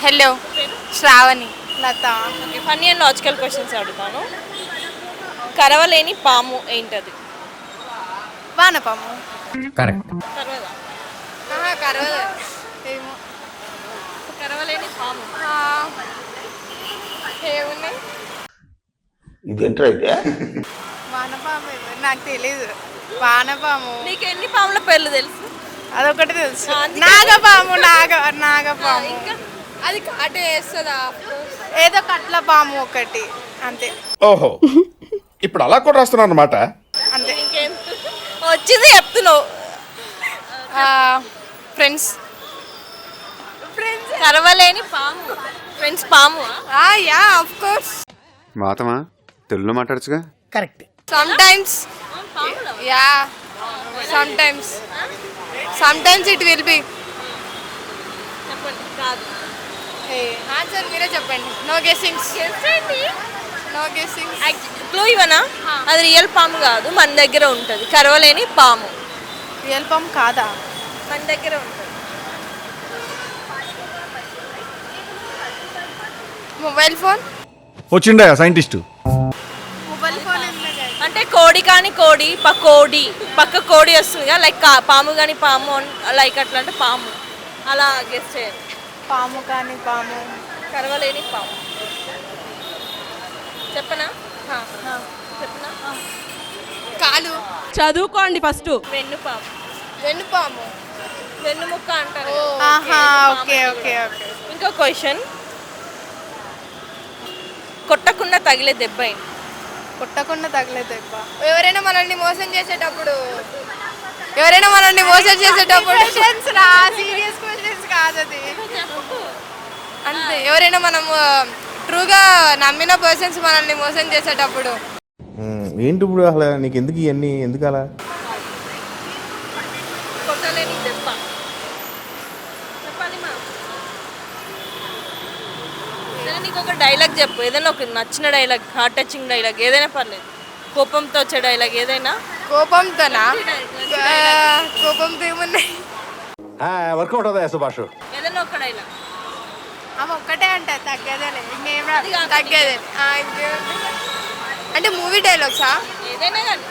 Hello Shravani Latha. Okay, funny and logical questions అడుగుతాను. కరవలేని పాము ఏంటది? వానపాము. కరెక్ట్. కరవదా? కరవదు. ఏమో కరవలేని పాము ఏమున్నాయి. ఇదేంట్రా ఇదే? వానపాము నాకు తెలీదు. వానపాము నీకు ఎన్ని పాముల పేర్లు తెలుసు? అదొకటి తెలుసు. అందుకే- నాగపాము. నాగపాము ఇంకా అది కాటే వేస్తుందా? ఏదో కట్ల పాము ఒకటి అంతే. ఓహో, ఇప్పుడు అలా కూడా రాస్తున్నాను అనమాట. అంతే. ఇంకేం వచ్చింది చెప్తున్నావు? ఫ్రెండ్స్. కరవలేని పాము. ఫ్రెండ్స్ పాము. Yeah of course. మాతమా తెలుగులో మాట్లాడచ్చుగా. Correct. Sometimes. Yeah sometimes. Sometimes it will be. చెప్పండి. కాదు. ఆన్సర్ మీరే చెప్పండి. No guessings. No guessings. Clue ఇవనా? అది రియల్ పాము కాదు, మన దగ్గర ఉంటుంది. కరవలేని పాము రియల్ పాము కాదా? మన దగ్గర ఉంటుంది. Mobile phone. వచ్చిండా సైంటిస్ట్. మొబైల్ ఫోన్ అంటే కోడి కాని కోడి పక్క కోడి వస్తుందిగా, లైక్ పాము కానీ పాము లైక్ అట్లా అంటే పాము అలా గెస్ చేయండి. పాము కానీ పాము. కరవలేని పాము. చెప్పనా? చెప్పనా? కాలు. చదువుకోండి ఫస్ట్. వెన్నుపాము. వెన్నుపాము. వెన్నుముక్క అంటారు. ఆహా ఓకే ఓకే ఓకే. ఇంకో క్వశ్చన్. కొట్టకుండా తగిలే దెబ్బ ఏంటి? కొట్టకుండా తగలే దెబ్బ. ఎవరైనా మనల్ని మోసం చేసేటప్పుడు సీరియస్ క్వశ్చన్స్ కాదు అది. అంతే. ఎవరైనా మనము ట్రూగా నమ్మిన పర్సన్స్ మనల్ని మోసం చేసేటప్పుడు. ఏంటి ఇప్పుడు అసలు నీకు ఎందుకు ఇవన్నీ ఎందుకు అలా? కొట్టలేని దెబ్బ చెప్పాలి మా. ఏదైనా నీకు ఒక డైలాగ్ చెప్పు, ఏదైనా ఒక నచ్చిన డైలాగ్, హార్ట్ టచింగ్ డైలాగ్ ఏదైనా పర్లేదు. కోపంతో వచ్చే డైలాగ్ ఏదైనా. కోపంతోనా? కోపంతో ఏమున్నాయి? వర్కౌట్ అవుతా సుభాష్. ఏదైనా ఒక డైలాగ్. ఆమె ఒక్కటే అంటే తగ్గేదేలే. ఇంకేం అది కాదు. తగ్గేదే. అంటే మూవీ డైలాగ్సా? ఏదైనా కానీ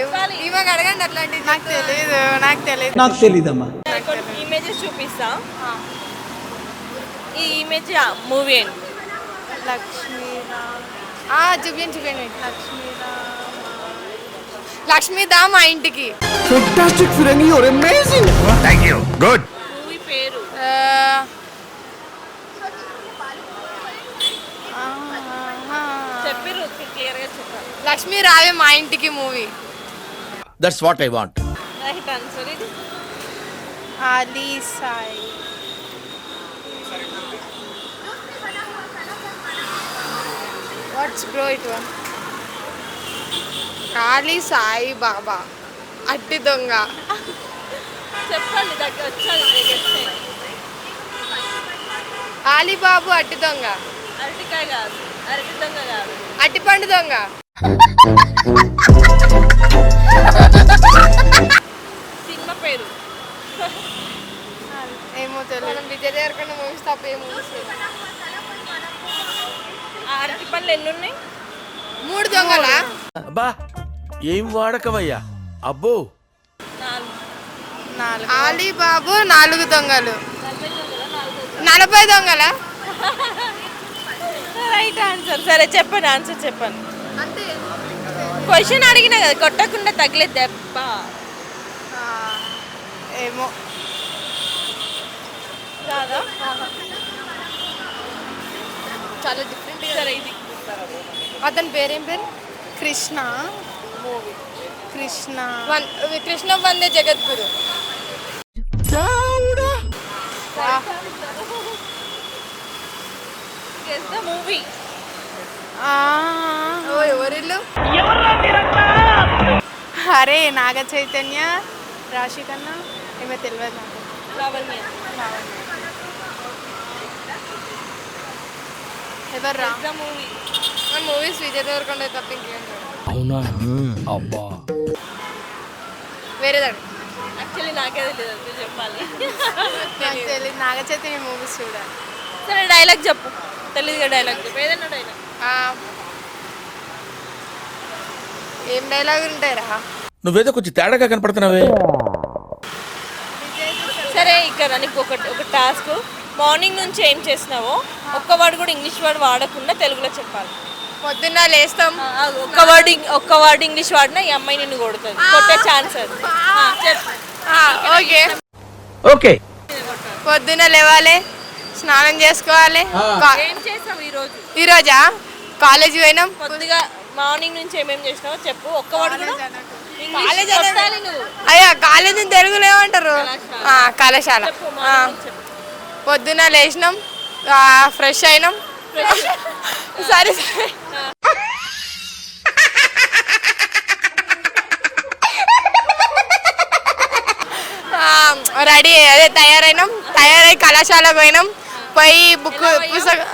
చెప్పాలి. ఈమెకు అడగండి అట్లాంటివి. నాకు తెలియదు. నాకు తెలీదమ్మా. కొన్ని ఇమేజెస్ చూపిస్తా. ఈ ఇమేజ్ మూవీ ఏంటి? చూపించండి. లక్ష్మీదా మా ఇంటికి. ఫెంటాస్టిక్ ఫిరంగి, your amazing. Thank you. Good. Movie పేరు. చెప్పిర్రు క్లియర్గా చెప్పాలి. Lakshmi Raave Maa Intiki movie. That's what I want. Right answer ఇది. Ali Sai. What's bro it one? Ali Sai Baba అట్టి దొంగ. చెప్పండి, దగ్గర వచ్చాలి. ఆలీబాబు అట్టి దొంగ. అరటికాయ కాదు, అరటి దొంగ కాదు, అట్టిపండు దొంగ. సినిమా పేరు. ఏమో తెలియదు. మనం విజయ్ దేవరకొండ మూవీస్ తప్ప ఏ మూవీస్ లేదు. ఆ అరటి పళ్ళు ఎన్ని ఉన్నాయి? 3 దొంగలా? అబ్బా ఏం వాడకవయ్యా అబ్బో. 4. ఆలీబాబు 4 దొంగలు. 40 దొంగలా? Right answer. సరే చెప్పండి, ఆన్సర్ చెప్పండి. అంతే. క్వశ్చన్ అడిగినా కదా, కొట్టకుండా తగిలే దెబ్బ. ఏమో కాదా? చాలా డిఫరెంట్. సరే ఇది. అతని పేరేం పేరు? Krishna. Krishna Vande Jagadguru. Guess the movie. ఎవరిల్లు? అరే నాగ చైతన్య, రాశి కన్నా ఏమో తెలియదు నాకు. లావణ్య. ఎవర్రా? Guess the movie. Movies Vijay Deverakonda తప్ప ఇంకేం చూడను. అవునా? అబ్బా వేరేదాడు. యాక్చువల్లీ నాకే తెలియదు, మీరు చెప్పాలి. నాకు తెలియదు, నాగ చైతన్య మూవీస్ చూడాలి. సరే డైలాగ్ చెప్పు, తెలియదుగా డైలాగ్ చెప్పు, ఏదైనా డైలాగ్. ఏం డైలాగ్ ఉంటాయిరా? నువ్వేదో కొంచెం తేడాగా కనపడుతున్నావే. సరే ఇక్కడ నీకు ఒక టాస్క్, మార్నింగ్ నుంచి ఏం చేసినావో ఒక్క వర్డ్ కూడా ఇంగ్లీష్ వర్డ్ వాడకుండా తెలుగులో చెప్పాలి. పొద్దున్న లేస్తాం, ఒక్క వర్డ్ ఇంగ్లీష్ వాడినా ఈ అమ్మాయి నిన్ను కొడుతుంది, కొట్టే ఛాన్స్ అది. చెప్పు. Okay okay. పొద్దున్న లేవాలి, స్నానం చేసుకోవాలి. ఏం చేసావు ఈరోజు? ఈరోజా కాలేజీ పోయినాం. కొద్దిగా మార్నింగ్ నుంచి ఏమేం చేసినావో చెప్పు, ఒక్క వర్డ్ కూడా కాలేజ్ కొట్టాలి నువ్వు. అయ్యా కాలేజ్ తెలుగులో ఏమంటారు? కళాశాల. చెప్పు, మార్నింగ్ చెప్పు. పొద్దున్న లేచినాం, ఫ్రెష్ అయినాం. సరే సరే రెడీ అదే తయారైనాం, తయారై కళాశాలకు పోయినాం. పోయి బుక్ పుస్తకం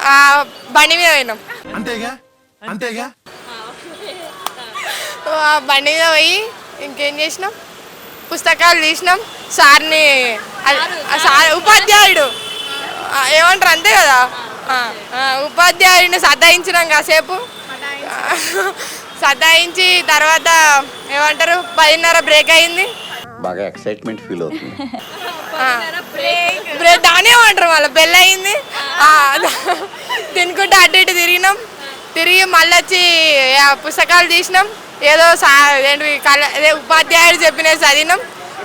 బండి మీద పోయినాం. అంతేగా అంతేగా. బండి మీద పోయి ఇంకేం చేసినాం, పుస్తకాలు తీసినాం. సార్ని సార్ ఉపాధ్యాయుడు ఏమంటారు అంతే కదా, ఉపాధ్యాయుడిని సతాయించినాం కాసేపు. సతాయించి తర్వాత ఏమంటారు 10:30 బ్రేక్ అయింది. బాగా ఎక్సైట్మెంట్ ఫీల్ అవుతుంది. బ్రేక్ దానే ఏమంటారు, మళ్ళీ బెల్ అయింది. తినుకుంటే అటు ఇటు తిరిగినాం. తిరిగి మళ్ళీ వచ్చి పుస్తకాలు తీసినాం. ఏదో అదే ఉపాధ్యాయుడు చెప్పినవి చదివినాం.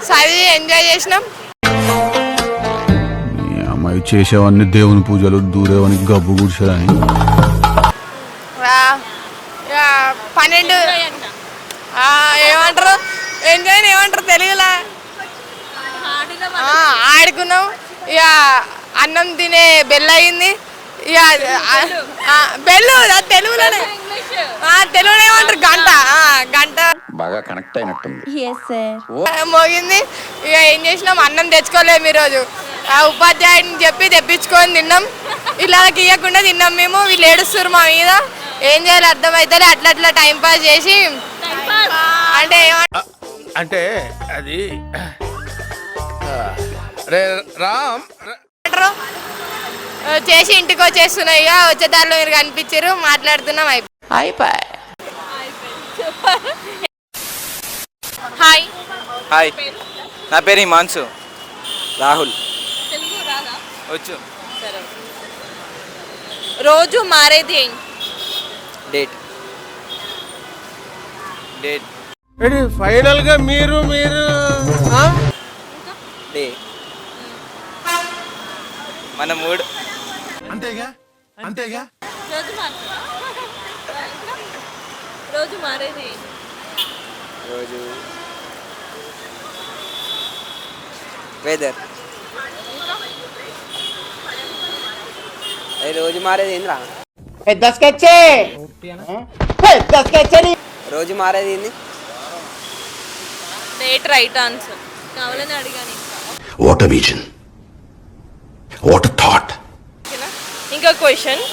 చదివి ఎంజాయ్ చేసినాం. అమ్మాయి చేసేవన్నీ దేవుని పూజలు, దూరేవని గబ్బు కూర్చోని 12 ఏమంటారు ఎంజాయ్ ఏమంటారు తెలుగులా ఆడుకున్నాం. ఇక అన్నం తినే బెల్ అయింది. ఇక బెల్లు తెలుగులోనే, తెలుగులో ఏమంటారు గంట, గంట బాగా కనెక్ట్ అయినట్టుంది. మోగింది. ఇక ఏం చేసినాం, అన్నం తెచ్చుకోలేము ఈరోజు. ఉపాధ్యాయుడిని చెప్పి తెప్పించుకొని తిన్నాం. ఇలా ఇవ్వకుండా తిన్నాం మేము. వీళ్ళు ఏడుస్తారు మా మీద, ఏం చేయాలి అర్థమవుతుంది. అట్లా అట్లా టైం పాస్ చేసి అంటే అంటే అది రే రామ్ చేసి ఇంటికి వచ్చేస్తున్నాయి. ఇక వచ్చే దారిలో మీరు కనిపించారు, మాట్లాడుతున్నాం. అయిపోయి హాయ్. హాయ్, నా పేరు హిమాన్సు. రాహుల్. తెలుగు రాదా? వచ్చు. సరే. రోజు మారేది ఏంటి? డేట్. డేట్. ఫైనల్ గా మీరు డే. మన మూడ్. అంతేగా అంతేగా. రోజు మారుతుందా? రోజు మారేది ఏంటి? రోజు వెదర్. రోజు మారేది ఏంద్రా? రోజు మారేది ఏంది? Date right answer. కావాలని అడిగాను. What a vision, what a thought. ఇంకా క్వశ్చన్,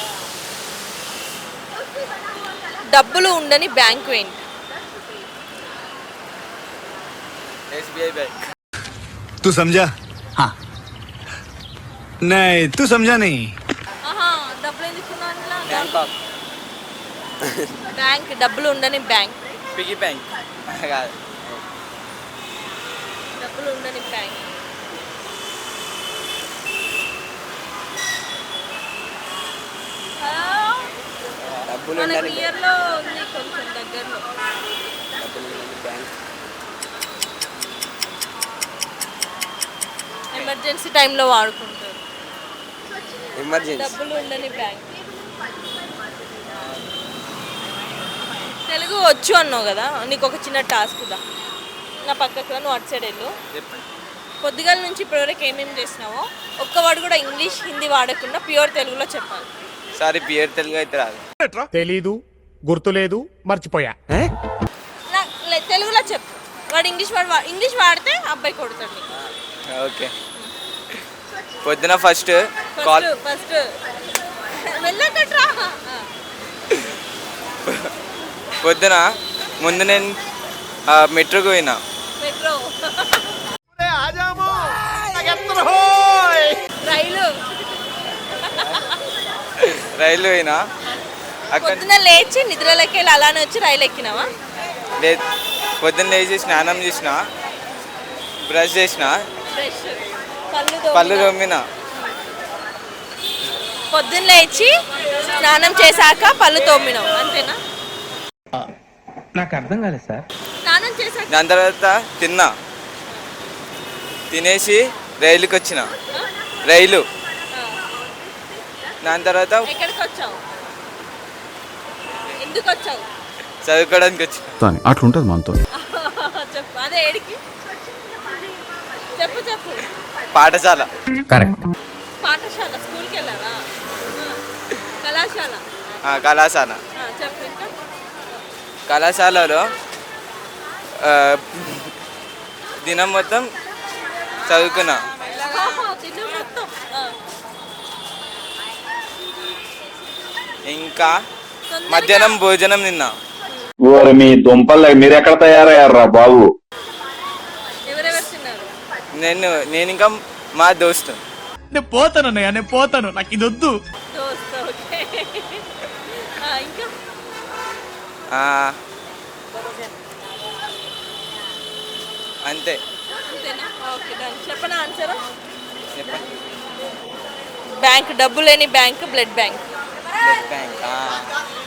డబ్బులు ఉండని బ్యాంకు ఏంటి? SBI bank. तू समझा? हाँ नहीं तू समझा नहीं. డబ్బులు ఎందుకు బ్యాంకాక్. బ్యాంక్, డబ్బులు ఉండని బ్యాంక్. పిగ్గీ బ్యాంక్ కాదు. డబ్బులు ఉండని బ్యాంక్. డబ్బులు మన ఉండాలి. ఇయర్లో ఉంది కొంచెం దగ్గరలో. డబ్బులు ఉండాలి బ్యాంక్. ఎమర్జెన్సీ టైంలో వాడుకుంటారు. ఎమర్జెన్సీ. డబ్బులు ఉండని బ్యాంక్. తెలుగు వచ్చు అన్నావు కదా, నీకు ఒక చిన్న టాస్క్ దా. నా పక్కకు నువ్వు అటు సైడ్ వెళ్ళు. పొద్దుగాల నుంచి ఇప్పటివరకు ఏమేమి చేసినావో ఒక్క వర్డ్ కూడా ఇంగ్లీష్ హిందీ వాడకుండా ప్యూర్ తెలుగులో చెప్పాలి. సారీ, ప్యూర్ తెలుగు అయితే రాదు. తెలీదు, గుర్తులేదు, మర్చిపోయా. తెలుగులో చెప్పు. వాడు ఇంగ్లీష్ వాడితే అబ్బాయి కొడతాడు నీకు. ఓకే. పొద్దున ఫస్ట్ కాల్. ఫస్ట్ వెళ్ళకట్రా. పొద్దున ముందు నేను మెట్రోకి పోయినా. మెట్రో. రైలు. రైలు పోయినా అక్కడ పొద్దున లేచి నిద్రలోకి వెళ్ళి అలానే వచ్చి రైలు ఎక్కినావా? లేదు పొద్దున్న లేచి స్నానం చేసిన, బ్రష్ చేసిన, ఫ్రెష్ పళ్ళు తోమిన. పొద్దున్న లేచి స్నానం చేశాక పళ్ళు తోమినావు అంతేనా? నాకు అర్థం కాలేదు సార్. స్నానం చేశాక దాని తర్వాత తిన్నా, తినేసి రైలుకి వచ్చిన. రైలు దాని తర్వాత ఎక్కడికి వచ్చావు? ఎందుకు వచ్చావు? చదువుకోవడానికి వచ్చిన. కానీ అట్లుంటది మనతో. చెప్పు, అదే ఏడికి చెప్పు చెప్పు. పాఠశాల. కరెక్ట్. పాఠశాల, స్కూల్కి వెళ్ళావా? కళాశాల. కళాశాల. చెప్పు ఇంకా. కళాశాలలో దినం మొత్తం చదువుకున్నా. తిను మొత్తం. ఇంకా మధ్యాహ్నం భోజనం తిన్నా. మీ దుంపలు మీరెక్కడ తయారయ్యారా బాబు? ఎవరెవరు తిన్నారు? నేను ఇంకా మా దోస్తు. నేను పోతాను అన్నయ్య, నేను పోతాను, నాకు ఇది వద్దు. దోస్త్. ఓకే. ఇంకా అంతే. అంతేనా? Okay done. చెప్పనా ఆన్సర్? చెప్పండి. బ్యాంక్, డబ్బు లేని బ్యాంక్ బ్లడ్ బ్యాంక్. బ్యాంక్.